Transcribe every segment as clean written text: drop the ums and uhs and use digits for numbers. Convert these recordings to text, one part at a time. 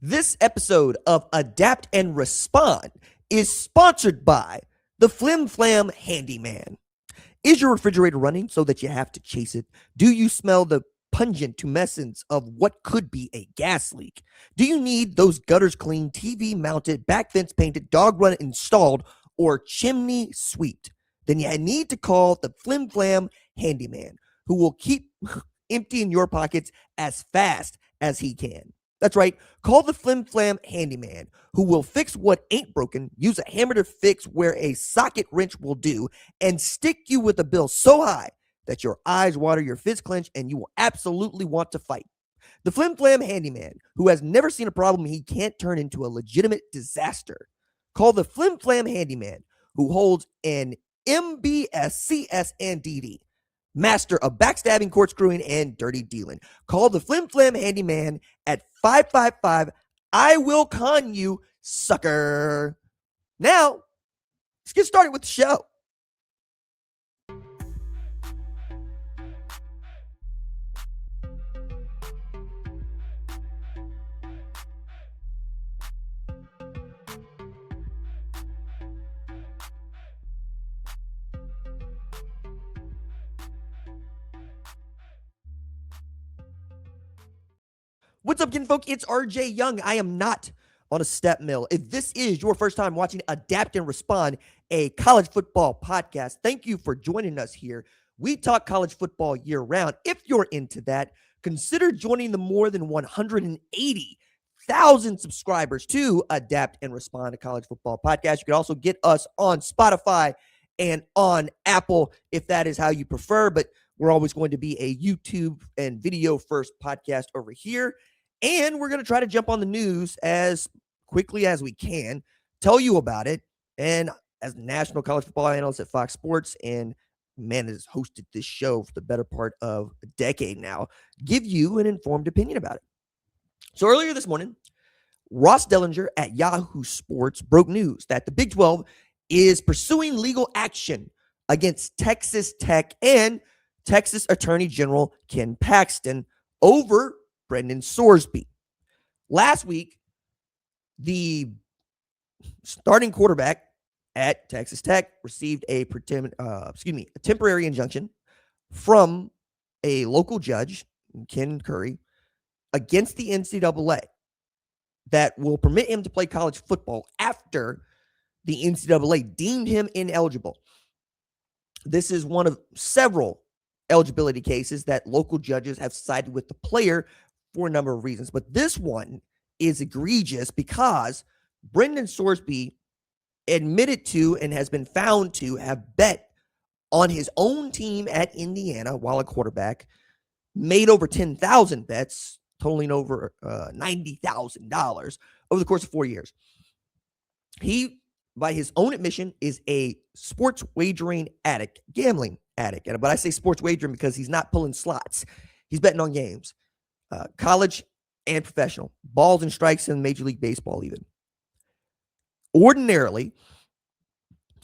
This episode of Adapt and Respond is sponsored by the Flim Flam Handyman. Is your refrigerator running so that you have to chase it? Do you smell the pungent tumescence of what could be a gas leak? Do you need those gutters cleaned, TV mounted, back fence painted, dog run installed, or chimney swept? Then you need to call the Flim Flam Handyman, who will keep emptying your pockets as fast as he can. That's right. Call the Flim Flam Handyman, who will fix what ain't broken, use a hammer to fix where a socket wrench will do, and stick you with a bill so high that your eyes water, your fists clench, and you will absolutely want to fight. The Flim Flam Handyman, who has never seen a problem he can't turn into a legitimate disaster. Call the Flim Flam Handyman, who holds an MBS, CS, and DD. Master of backstabbing, corkscrewing, and dirty dealing. Call the Flim Flam Handyman at 555 I will con you, sucker. Now, let's get started with the show. What's up, kinfolk? It's RJ Young. I am not on a step mill. If this is your first time watching Adapt and Respond, a college football podcast, thank you for joining us here. We talk college football year round. If you're into that, consider joining the more than 180,000 subscribers to Adapt and Respond, a college football podcast. You can also get us on Spotify and on Apple if that is how you prefer, but we're always going to be a YouTube and video first podcast over here. And we're going to try to jump on the news as quickly as we can, tell you about it. And as national college football analyst at Fox Sports, and man has hosted this show for the better part of a decade now, give you an informed opinion about it. So earlier this morning, Ross Dellinger at Yahoo Sports broke news that the Big 12 is pursuing legal action against Texas Tech and Texas Attorney General Ken Paxton over Brendan Sorsby. Last week, the starting quarterback at Texas Tech received a temporary injunction from a local judge, Ken Curry, against the NCAA that will permit him to play college football after the NCAA deemed him ineligible. This is one of several eligibility cases that local judges have sided with the player for a number of reasons. But this one is egregious because Brendan Sorsby admitted to and has been found to have bet on his own team at Indiana while a quarterback, made over 10,000 bets, totaling over $90,000 over the course of 4 years. He, by his own admission, is a sports wagering addict, gambling addict. But I say sports wagering because he's not pulling slots. He's betting on games, college and professional, balls and strikes in Major League Baseball even. Ordinarily,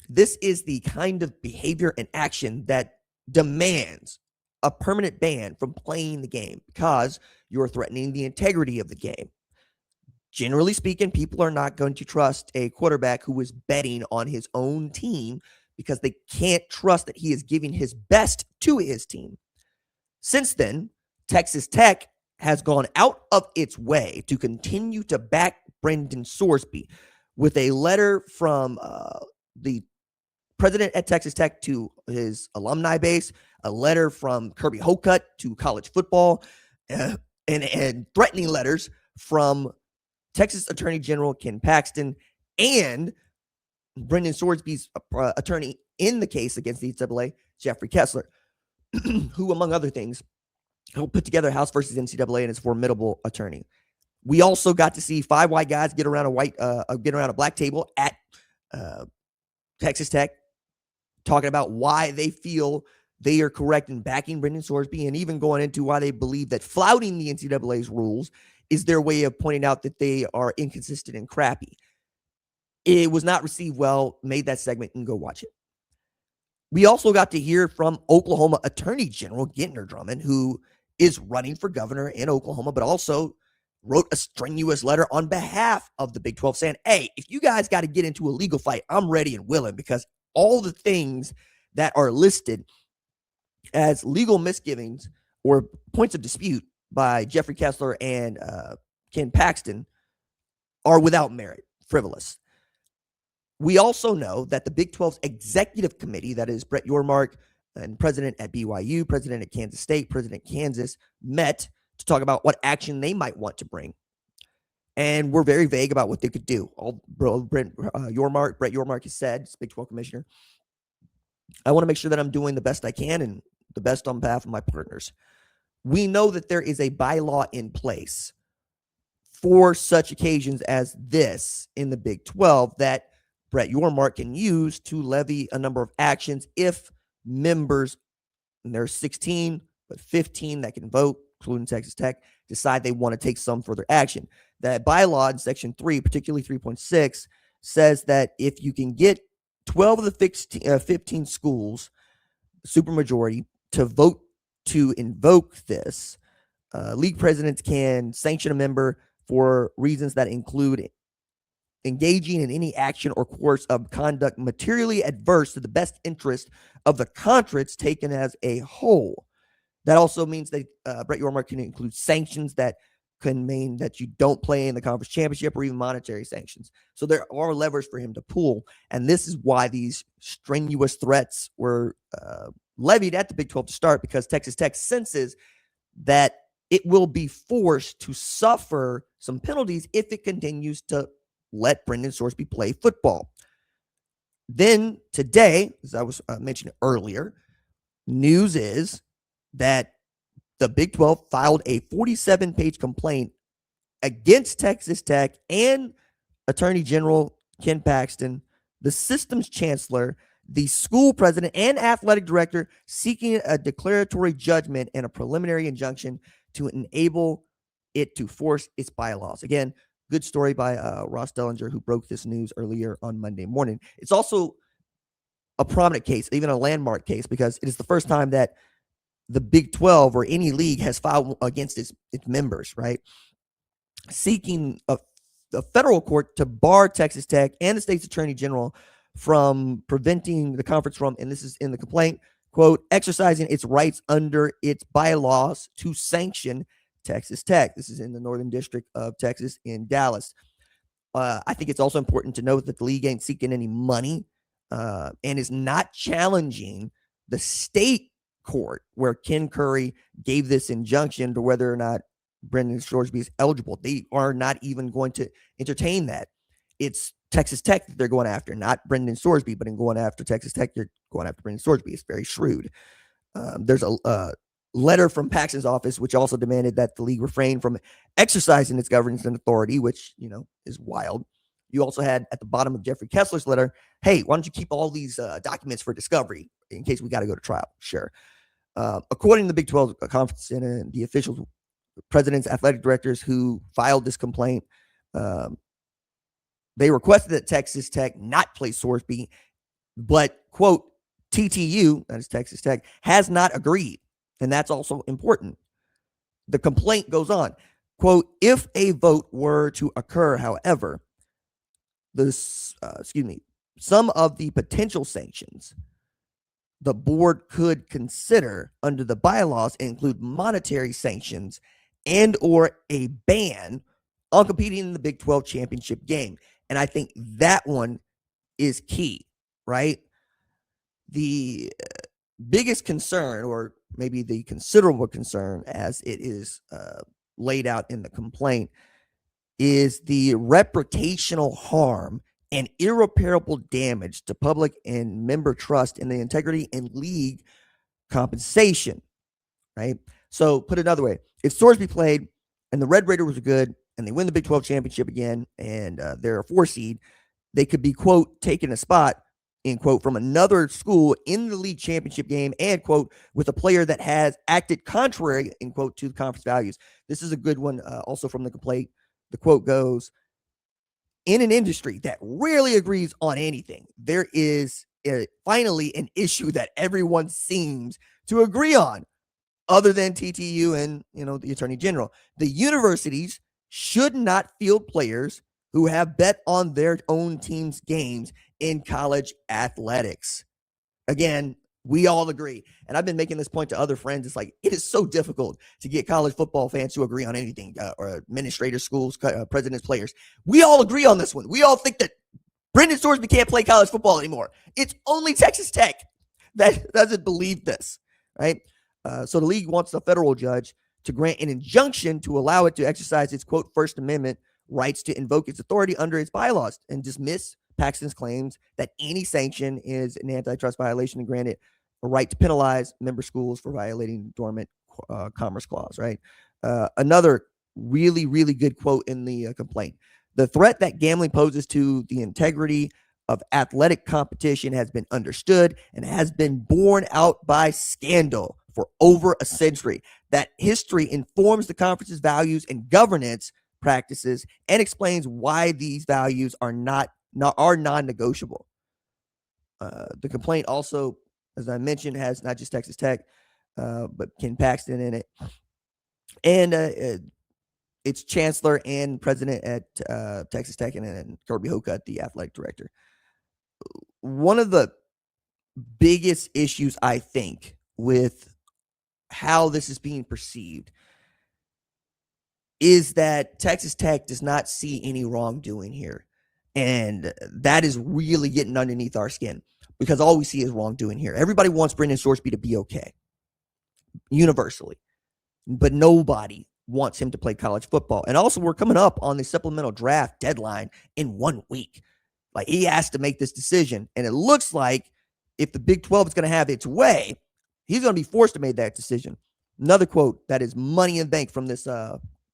this is the kind of behavior and action that demands a permanent ban from playing the game because you're threatening the integrity of the game. Generally speaking, people are not going to trust a quarterback who is betting on his own team because they can't trust that he is giving his best to his team. Since then, Texas Tech has gone out of its way to continue to back Brendan Sorsby with a letter from the president at Texas Tech to his alumni base, a letter from Kirby Hocutt to college football, and threatening letters from Texas Attorney General Ken Paxton and Brendan Sorsby's attorney in the case against the NCAA, Jeffrey Kessler, who, among other things, helped put together House versus NCAA and his formidable attorney. We also got to see 5 white guys get around a black table at Texas Tech, talking about why they feel they are correct in backing Brendan Sorsby, and even going into why they believe that flouting the NCAA's rules is their way of pointing out that they are inconsistent and crappy. It was not received well. Made that segment and go watch it. We also got to hear from Oklahoma Attorney General Gentner Drummond, who is running for governor in Oklahoma, but also wrote a strenuous letter on behalf of the Big 12 saying, hey, if you guys got to get into a legal fight, I'm ready and willing, because all the things that are listed as legal misgivings or points of dispute by Jeffrey Kessler and Ken Paxton are without merit, frivolous. We also know that the Big 12's executive committee, that is Brett Yormark and president at BYU, president at Kansas State, president at Kansas, met to talk about what action they might want to bring. And we're very vague about what they could do. Brett Yormark has said, Big 12 commissioner, I want to make sure that I'm doing the best I can and the best on behalf of my partners. We know that there is a bylaw in place for such occasions as this in the Big 12 that Brett Yormark can use to levy a number of actions if members, and there's 16, but 15 that can vote, including Texas Tech, decide they want to take some further action. That bylaw in Section 3, particularly 3.6, says that if you can get 12 of the 15 schools, supermajority, to vote to invoke this, league presidents can sanction a member for reasons that include engaging in any action or course of conduct materially adverse to the best interest of the conference taken as a whole. That also means that Brett Yormark can include sanctions that can mean that you don't play in the conference championship, or even monetary sanctions. So there are levers for him to pull, and this is why these strenuous threats were levied at the Big 12 to start, because Texas Tech senses that it will be forced to suffer some penalties if it continues to let Brendan Sorsby play football. Then today, as I was mentioning earlier, news is that the Big 12 filed a 47-page complaint against Texas Tech and Attorney General Ken Paxton, the systems chancellor, the school president, and athletic director, seeking a declaratory judgment and a preliminary injunction to enable it to force its bylaws. Again, good story by Ross Dellinger, who broke this news earlier on Monday morning. It's also a prominent case, even a landmark case, because it is the first time that the Big 12 or any league has filed against its members, right? Seeking a federal court to bar Texas Tech and the state's attorney general from preventing the conference from, and this is in the complaint, quote, exercising its rights under its bylaws to sanction Texas Tech. This is in the Northern District of Texas in Dallas. I think it's also important to note that the league ain't seeking any money and is not challenging the state court where Ken Curry gave this injunction to whether or not Brendan Sorsby is eligible. They are not even going to entertain that. It's Texas Tech that they're going after, not Brendan Sorsby, but in going after Texas Tech, you're going after Brendan Sorsby. It's very shrewd. There's a letter from Paxton's office, which also demanded that the league refrain from exercising its governance and authority, which, is wild. You also had at the bottom of Jeffrey Kessler's letter, hey, why don't you keep all these documents for discovery in case we got to go to trial? Sure. According to the Big 12 Conference and the officials, presidents, athletic directors who filed this complaint, they requested that Texas Tech not play Sorsby, but, quote, TTU, that is Texas Tech, has not agreed. And that's also important. The complaint goes on, quote, if a vote were to occur, however, some of the potential sanctions the board could consider under the bylaws include monetary sanctions and or a ban on competing in the Big 12 championship game. And I think that one is key, right? The biggest concern, or maybe the considerable concern as it is laid out in the complaint, is the reputational harm and irreparable damage to public and member trust in the integrity and league compensation, right? So put it another way, if Sorsby played and the Red Raiders were good and they win the Big 12 championship again and they're a 4 seed, they could be, quote, taking a spot, end quote, from another school in the league championship game and, quote, with a player that has acted contrary, end quote, to the conference values. This is a good one also from the complaint. The quote goes, in an industry that rarely agrees on anything, there is finally an issue that everyone seems to agree on, other than TTU and, the attorney general. The universities should not field players who have bet on their own team's games in college athletics. Again, we all agree. And I've been making this point to other friends. It's like, it is so difficult to get college football fans to agree on anything, or administrators, schools, presidents, players. We all agree on this one. We all think that Brendan Sorsby can't play college football anymore. It's only Texas Tech that doesn't believe this, right? So the league wants the federal judge to grant an injunction to allow it to exercise its, quote, First Amendment rights to invoke its authority under its bylaws and dismiss Paxton's claims that any sanction is an antitrust violation and grant it a right to penalize member schools for violating dormant commerce clause, right? Another really, really good quote in the complaint. The threat that gambling poses to the integrity of athletic competition has been understood and has been borne out by scandal for over a century. That history informs the conference's values and governance practices and explains why these values are non-negotiable. The complaint also, as I mentioned, has not just Texas Tech, but Ken Paxton in it, and its chancellor and president at Texas Tech, and Kirby Hocutt, the athletic director. One of the biggest issues, I think, with how this is being perceived is that Texas Tech does not see any wrongdoing here. And that is really getting underneath our skin, because all we see is wrongdoing here. Everybody wants Brendan Sorsby to be okay, universally, but nobody wants him to play college football. And also, we're coming up on the supplemental draft deadline in 1 week. Like, he has to make this decision. And it looks like if the Big 12 is going to have its way, he's going to be forced to make that decision. Another quote that is money in bank from this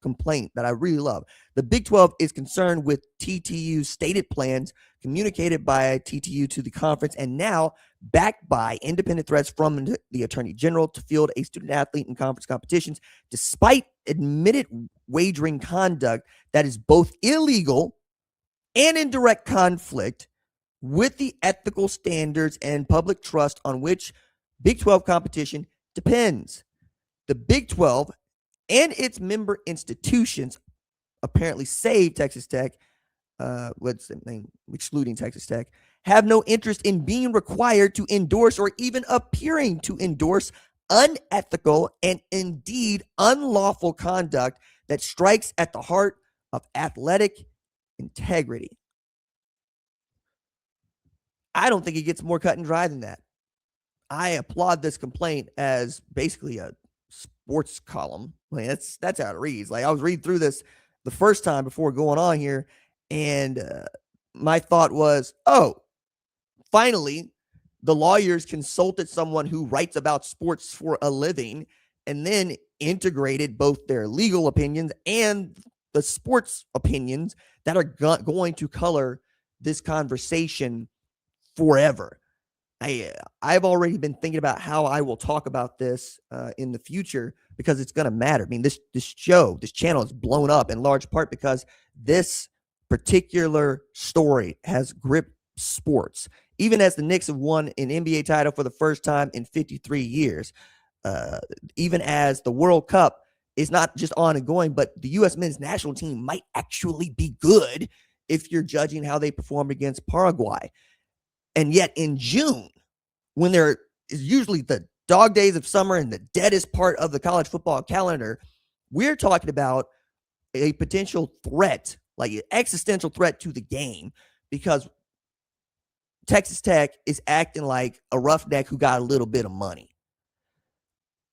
complaint that I really love. The Big 12 is concerned with TTU's stated plans communicated by TTU to the conference and now backed by independent threats from the Attorney General to field a student athlete in conference competitions, despite admitted wagering conduct that is both illegal and in direct conflict with the ethical standards and public trust on which Big 12 competition depends. The Big 12 and its member institutions apparently save Texas Tech, excluding Texas Tech, have no interest in being required to endorse or even appearing to endorse unethical and indeed unlawful conduct that strikes at the heart of athletic integrity. I don't think it gets more cut and dry than that. I applaud this complaint as basically a sports column. Like, that's how it reads. Like, I was reading through this the first time before going on here, and my thought was, oh, finally, the lawyers consulted someone who writes about sports for a living and then integrated both their legal opinions and the sports opinions that are going to color this conversation forever. I've already been thinking about how I will talk about this in the future, because it's going to matter. I mean, this channel is blown up in large part because this particular story has gripped sports. Even as the Knicks have won an NBA title for the first time in 53 years, even as the World Cup is not just on and going, but the U.S. men's national team might actually be good if you're judging how they performed against Paraguay. And yet in June, when there is usually the dog days of summer and the deadest part of the college football calendar, we're talking about a potential threat, like an existential threat to the game, because Texas Tech is acting like a roughneck who got a little bit of money.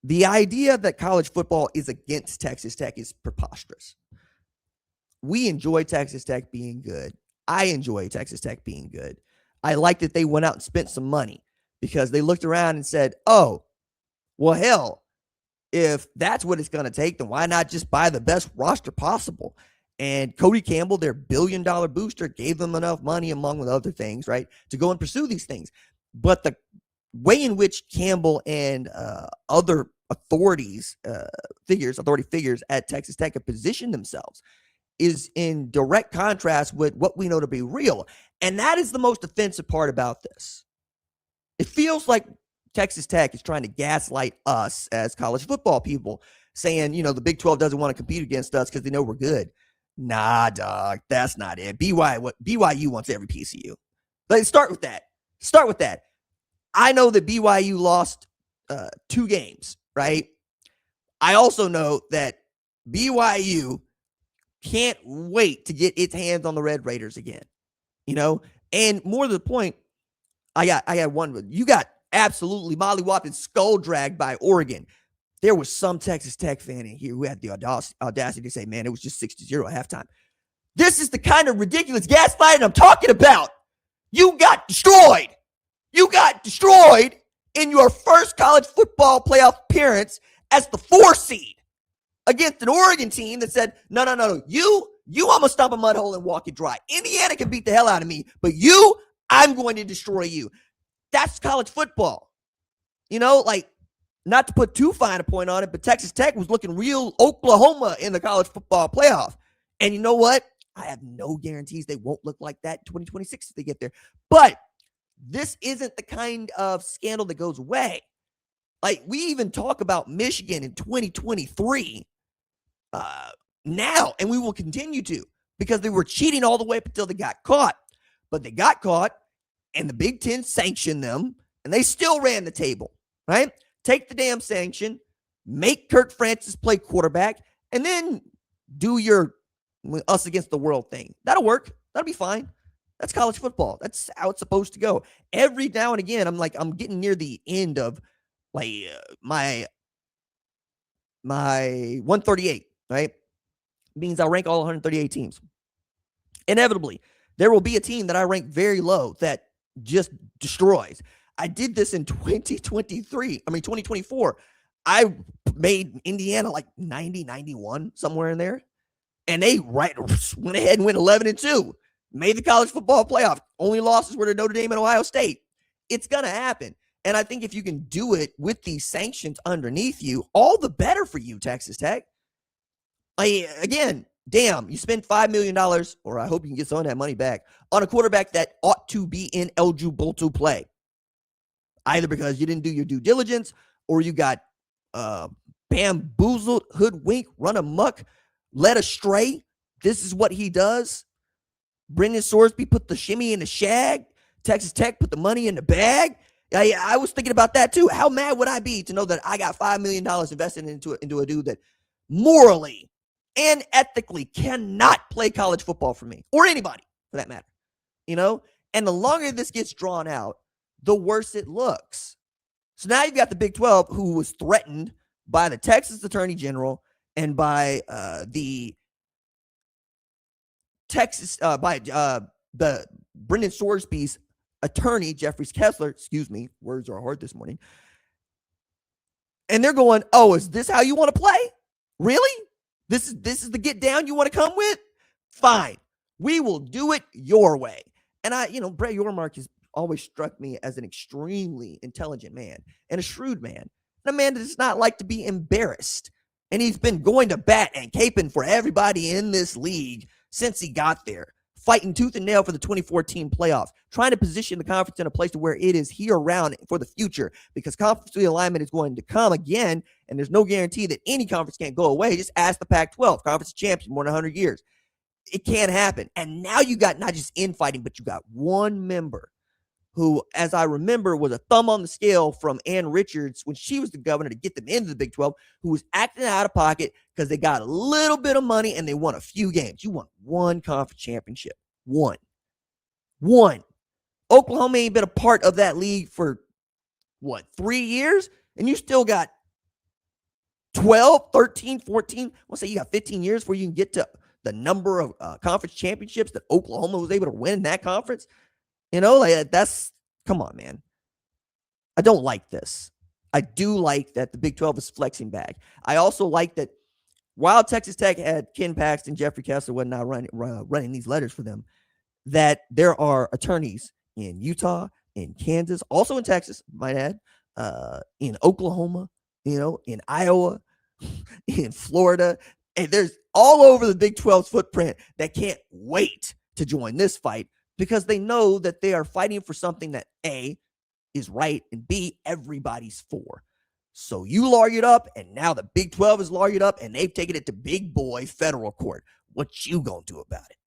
The idea that college football is against Texas Tech is preposterous. We enjoy Texas Tech being good. I enjoy Texas Tech being good. I like that they went out and spent some money, because they looked around and said, oh, well, hell, if that's what it's going to take, then why not just buy the best roster possible? And Cody Campbell, their billion-dollar booster, gave them enough money, among other things, right, to go and pursue these things. But the way in which Campbell and other authority figures at Texas Tech have positioned themselves is in direct contrast with what we know to be real. And that is the most offensive part about this. It feels like Texas Tech is trying to gaslight us as college football people, saying, the Big 12 doesn't want to compete against us because they know we're good. Nah, dog, that's not it. BYU wants every piece of you. Let's start with that. I know that BYU lost 2 games, right? I also know that BYU can't wait to get its hands on the Red Raiders again. And more to the point, I got one. You got absolutely mollywopped and skull dragged by Oregon. There was some Texas Tech fan in here who had the audacity to say, man, it was just 6-0 at halftime. This is the kind of ridiculous gaslighting I'm talking about. You got destroyed. You got destroyed in your first college football playoff appearance as the 4 seed against an Oregon team that said, no. You I'm going to stomp a mud hole and walk it dry. Indiana can beat the hell out of me, but I'm going to destroy you. That's college football. Not to put too fine a point on it, but Texas Tech was looking real Oklahoma in the college football playoff. And you know what? I have no guarantees they won't look like that in 2026 if they get there. But this isn't the kind of scandal that goes away. Like, we even talk about Michigan in 2023 now, and we will continue to, because they were cheating all the way up until they got caught. But they got caught, and the Big Ten sanctioned them, and they still ran the table, right? Take the damn sanction, make Kirk Francis play quarterback, and then do your us against the world thing. That'll work. That'll be fine. That's college football. That's how it's supposed to go. Every now and again, I'm getting near the end of my 138, right? Means I'll rank all 138 teams. Inevitably, there will be a team that I rank very low that just destroys. I did this in 2024. I made Indiana like 90, 91, somewhere in there. And they went ahead and went 11-2. Made the college football playoff. Only losses were to Notre Dame and Ohio State. It's going to happen. And I think if you can do it with these sanctions underneath you, all the better for you, Texas Tech. Again, damn, you spend $5 million, or I hope you can get some of that money back, on a quarterback that ought to be ineligible to play. Either because you didn't do your due diligence, or you got bamboozled, hoodwinked, run amok, led astray. This is what he does. Brendan Sorsby put the shimmy in the shag. Texas Tech put the money in the bag. I was thinking about that too. How mad would I be to know that I got $5 million invested into a dude that morally and ethically cannot play college football for me, or anybody for that matter? And the longer this gets drawn out, the worse it looks. So now you've got the Big 12, who was threatened by the Texas Attorney General and by the Brendan Sorsby's attorney, Jeffrey Kessler. Excuse me, words are hard this morning. And they're going, oh, is this how you want to play? Really? This is the get down you want to come with? Fine. We will do it your way. And Brett Yormark has always struck me as an extremely intelligent man and a shrewd man. And a man that does not like to be embarrassed. And he's been going to bat and caping for everybody in this league since he got there, fighting tooth and nail for the 2014 playoffs, trying to position the conference in a place to where it is year-round for the future, because conference realignment is going to come again, and there's no guarantee that any conference can't go away. Just ask the Pac-12, conference champion, more than 100 years. It can't happen. And now you got not just infighting, but you got one member who, as I remember, was a thumb on the scale from Ann Richards when she was the governor to get them into the Big 12, who was acting out of pocket because they got a little bit of money and they won a few games. You won one conference championship. One. Oklahoma ain't been a part of that league for, 3 years? And you still got 12, 13, 14. I'll say you got 15 years before you can get to the number of conference championships that Oklahoma was able to win in that conference. Come on, man. I don't like this. I do like that the Big 12 is flexing back. I also like that while Texas Tech had Ken Paxton, Jeffrey Kessler, whatnot running these letters for them, that there are attorneys in Utah, in Kansas, also in Texas, might add, in Oklahoma, in Iowa, in Florida, and there's all over the Big 12's footprint that can't wait to join this fight, because they know that they are fighting for something that A, is right, and B, everybody's for. So you lawyered up, and now the Big 12 is lawyered up, and they've taken it to big boy federal court. What you gonna do about it?